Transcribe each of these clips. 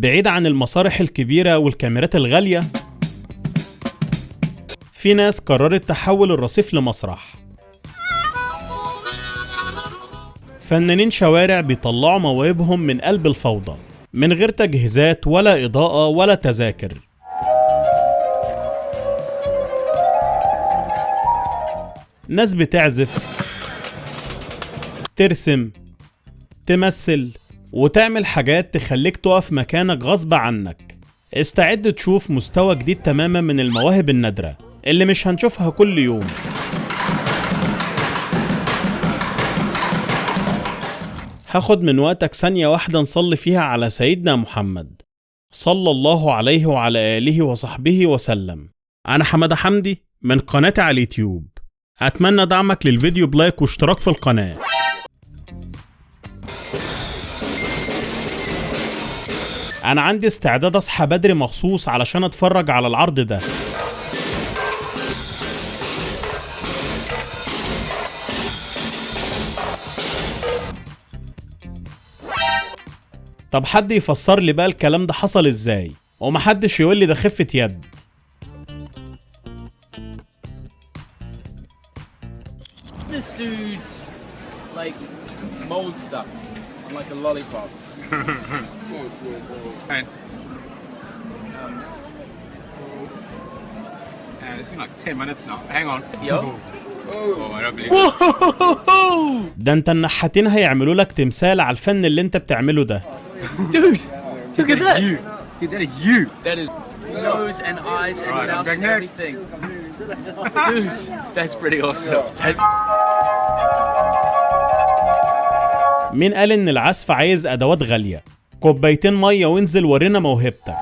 بعيد عن المسارح الكبيرة والكاميرات الغالية، في ناس قررت تحول الرصيف لمسرح. فنانين شوارع بيطلعوا مواهبهم من قلب الفوضى من غير تجهيزات ولا إضاءة ولا تذاكر. ناس بتعزف، ترسم، تمثل، وتعمل حاجات تخليك تقف مكانك غصب عنك. استعد تشوف مستوى جديد تماما من المواهب النادرة اللي مش هنشوفها كل يوم. هاخد من وقتك ثانية واحدة نصلي فيها على سيدنا محمد صلى الله عليه وعلى آله وصحبه وسلم. أنا حمادة حمدي من قناتي على اليوتيوب. أتمنى دعمك للفيديو بلايك واشتراك في القناة. أنا عندي استعداد أصحى بدري مخصوص علشان أتفرج على العرض ده. طب حد يفسر لي بقى الكلام ده حصل ازاي، ومحدش يقول لي ده خفة يد. This dude's like mold stuff on like a lollipop. It's fine. It's been like 10 minutes now. Hang on. Yo. Oh, I don't believe it. ده انت النحاتين هيعملوا لك تمثال على الفن اللي انت بتعمله ده. Dude, look at that. You. Dude, that is you. That is nose and eyes and Alright, I'm mouth back and next. everything. Dude, that's pretty awesome. مين قال ان العزف عايز ادوات غالية؟ كوبايتين مية وانزل ورينا موهبتك.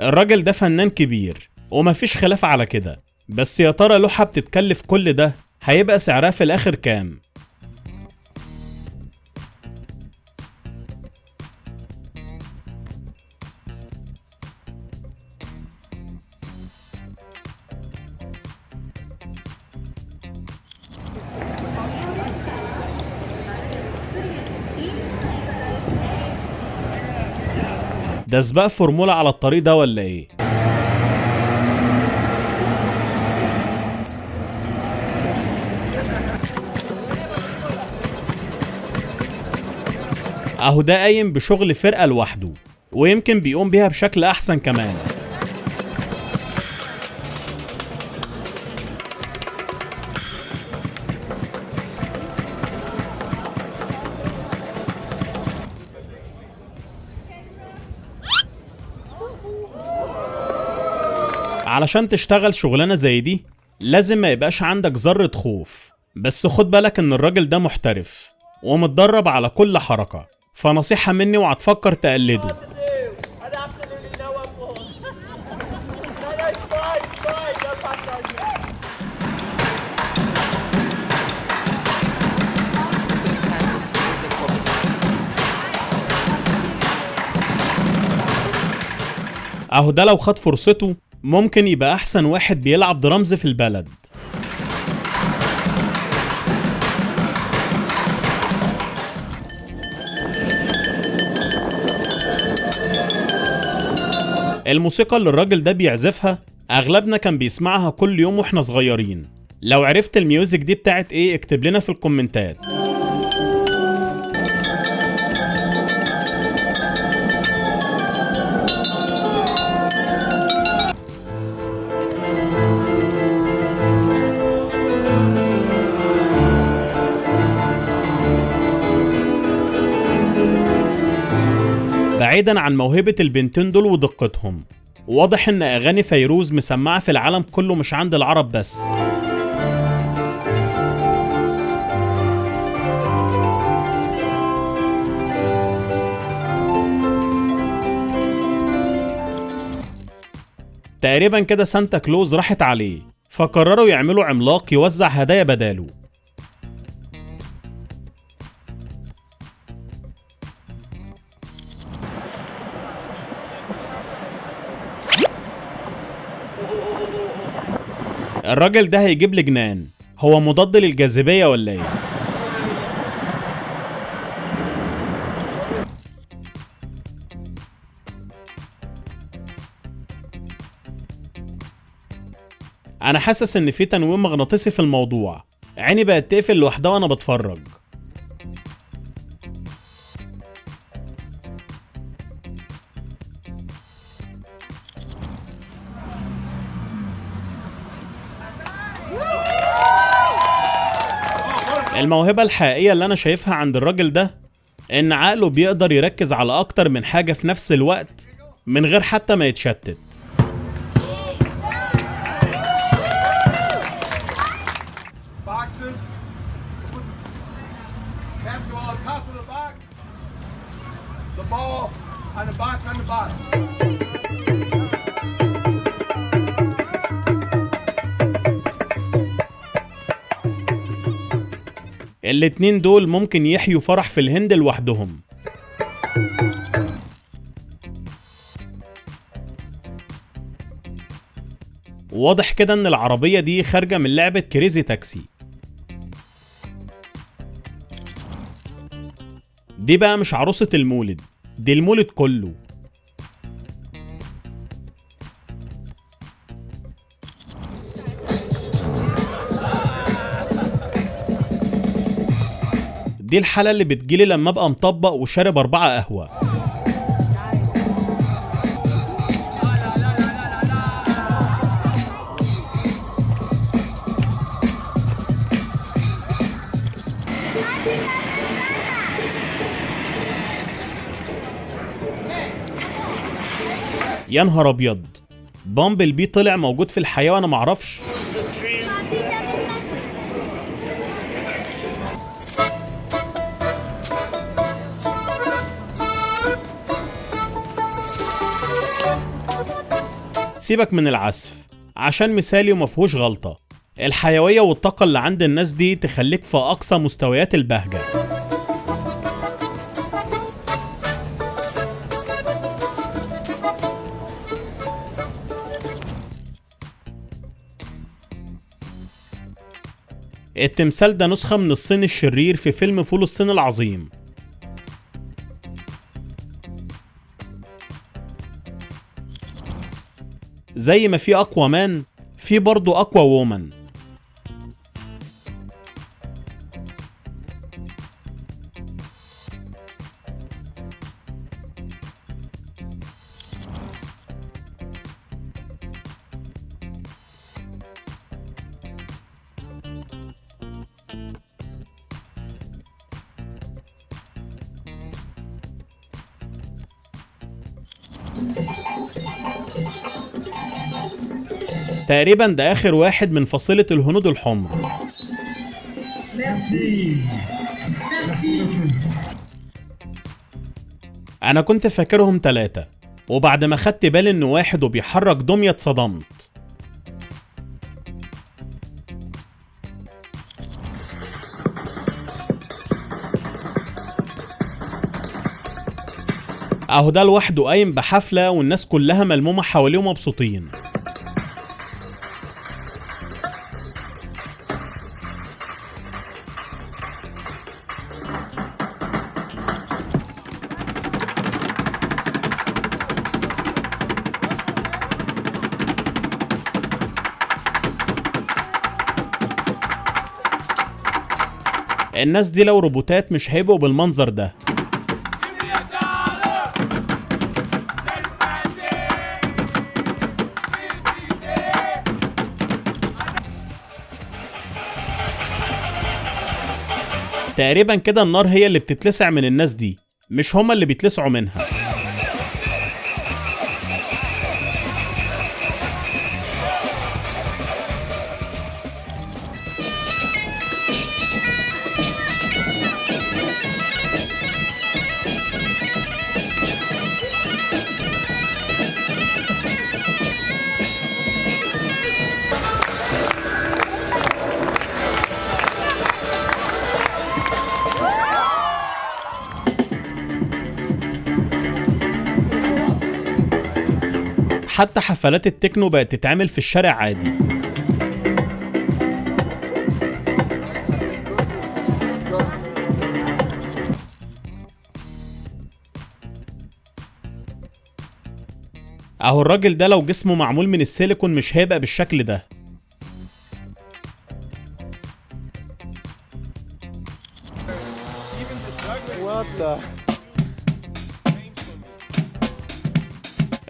الراجل ده فنان كبير ومفيش خلاف على كده، بس يا ترى لوحة بتتكلف كل ده هيبقى سعرها في الاخر كام؟ ده سباق فورمولا على الطريق ده ولا ايه؟ اهو ده قايم بشغل فرقة لوحده، ويمكن بيقوم بيها بشكل احسن كمان. علشان تشتغل شغلانة زي دي لازم ما يبقاش عندك ذرة خوف، بس خد بالك ان الراجل ده محترف ومتدرب على كل حركة، فنصيحة مني وهتفكر تقلده. اهو ده لو خد فرصته ممكن يبقى احسن واحد بيلعب درامز في البلد. الموسيقى اللي الراجل ده بيعزفها اغلبنا كان بيسمعها كل يوم واحنا صغيرين. لو عرفت الميوزك دي بتاعت ايه اكتب لنا في الكومنتات. بعيدا عن موهبة البنتين دول ودقتهم، واضح ان اغاني فيروز مسمعة في العالم كله مش عند العرب بس. تقريبا كده سانتا كلوز راحت عليه، فقرروا يعملوا عملاق يوزع هدايا بداله. الراجل ده هيجيب لي جنان، هو مضاد للجاذبية ولا ايه؟ انا حاسس ان في تنويم مغناطيسي في الموضوع، عيني بقت تقفل لوحدها وانا بتفرج. الموهبة الحقيقية اللي انا شايفها عند الراجل ده ان عقله بيقدر يركز على اكتر من حاجة في نفس الوقت من غير حتى ما يتشتت. Boxes. Basketball on top of the box. The ball on the box on the bottom. الاتنين دول ممكن يحيوا فرح في الهند لوحدهم. واضح كده ان العربية دي خارجة من لعبة كريزي تاكسي. دي بقى مش عروسة المولد، دي المولد كله. دي الحالة اللي بتجيلي لما ابقى مطبق وشارب 4 قهوة. يا نهار ابيض، بامبل بي طلع موجود في الحياة وانا معرفش. سيبك من العزف عشان مثالي ومفهوش غلطة. الحيوية والطاقة اللي عند الناس دي تخليك في أقصى مستويات البهجة. التمثال ده نسخة من الصين الشرير في فيلم فول الصين العظيم. زي ما في أقوى مان، في برضو أقوى وومن. تقريبا ده آخر واحد من فصيلة الهنود الحمر. أنا كنت فاكرهم 3، وبعد ما خدت بالي إنه واحد وبيحرك دمية اتصدمت. أهو ده لوحده قايم بحفلة والناس كلها ملمومة حواليه ومبسوطين. الناس دي لو روبوتات مش هيبقوا بالمنظر ده. تقريبا كده النار هي اللي بتتلسع من الناس دي، مش هما اللي بيتلسعوا منها. حتى حفلات التكنو بقت تتعمل في الشارع عادي. اهو الراجل ده لو جسمه معمول من السيليكون مش هيبقى بالشكل ده.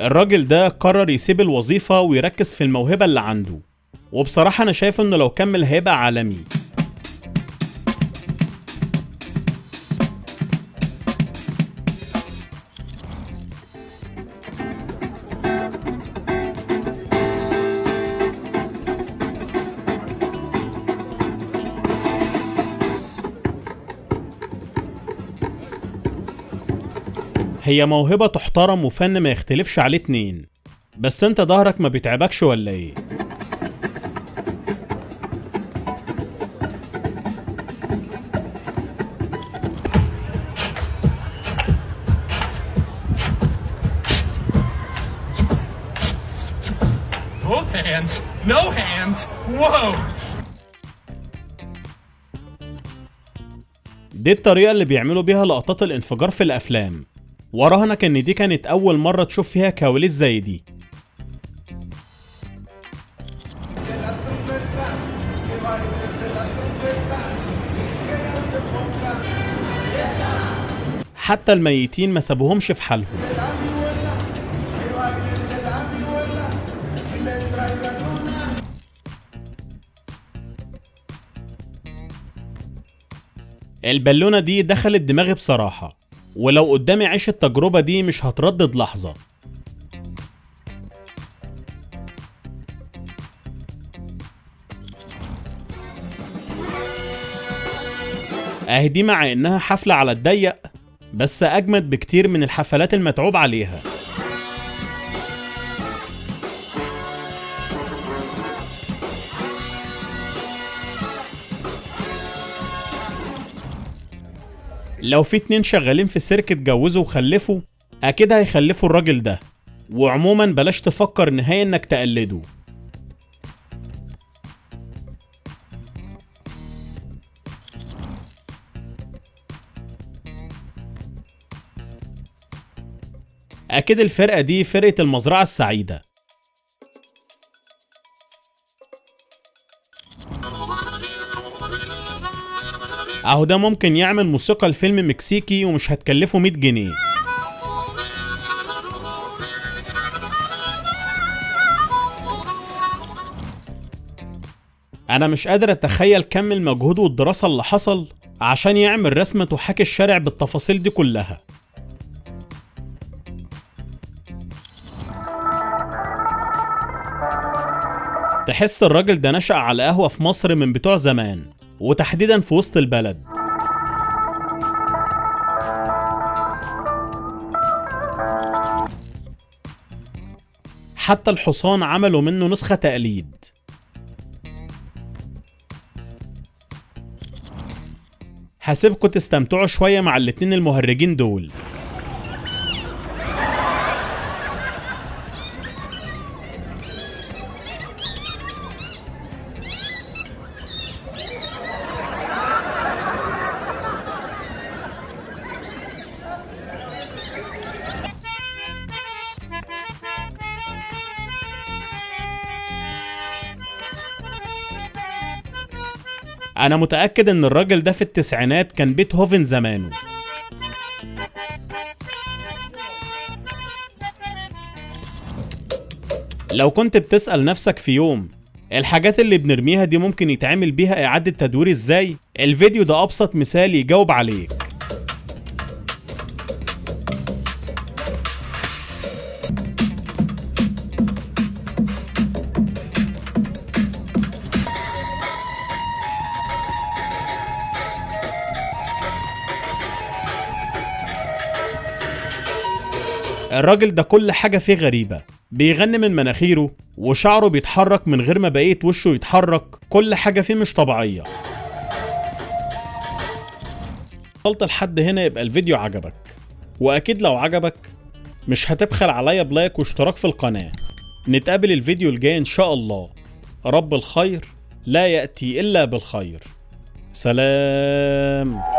الراجل ده قرر يسيب الوظيفة ويركز في الموهبة اللي عنده، وبصراحة أنا شايف إنه لو كمل هيبقى عالمي. هي موهبة تحترم وفن ما يختلفش عليه اتنين، بس انت ظهرك ما بيتعبكش ولا ايه؟ Both hands. No hands. Whoa. دي الطريقة اللي بيعملوا بيها لقطات الانفجار في الأفلام، وراهنك إن دي كانت أول مرة تشوف فيها كواليس زي دي. حتى الميتين ما سابوهمش في حالهم. البالونة دي دخلت دماغي بصراحة، ولو قدامي عيش التجربة دي مش هتردد لحظة. اهي دي مع انها حفلة على الضيق بس اجمد بكتير من الحفلات المتعوب عليها. لو في اتنين شغالين في سيرك اتجوزوا وخلفوا اكيد هيخلفوا الراجل ده، وعموما بلاش تفكر نهائي انك تقلده. اكيد الفرقة دي فرقة المزرعة السعيدة. اهو ده ممكن يعمل موسيقى لفيلم مكسيكي ومش هتكلفه 100 جنيه. انا مش قادر اتخيل كم المجهود والدراسة اللي حصل عشان يعمل رسمة تحاكي الشارع بالتفاصيل دي كلها. تحس الراجل ده نشأ على قهوة في مصر من بتوع زمان، وتحديدا في وسط البلد. حتى الحصان عملوا منه نسخة تقليد. هسيبكوا تستمتعوا شوية مع الاتنين المهرجين دول. أنا متأكد إن الراجل ده في التسعينات كان بيتهوفن زمانه. لو كنت بتسأل نفسك في يوم الحاجات اللي بنرميها دي ممكن يتعمل بيها إعادة تدوير إزاي، الفيديو ده أبسط مثال يجاوب عليك. الراجل ده كل حاجة فيه غريبة، بيغني من مناخيره وشعره بيتحرك من غير ما بقية وشه يتحرك، كل حاجة فيه مش طبيعية. وصلت لحد هنا يبقى الفيديو عجبك، وأكيد لو عجبك مش هتبخل عليا بلايك واشتراك في القناة. نتقابل الفيديو الجاي إن شاء الله. رب الخير لا يأتي إلا بالخير. سلام.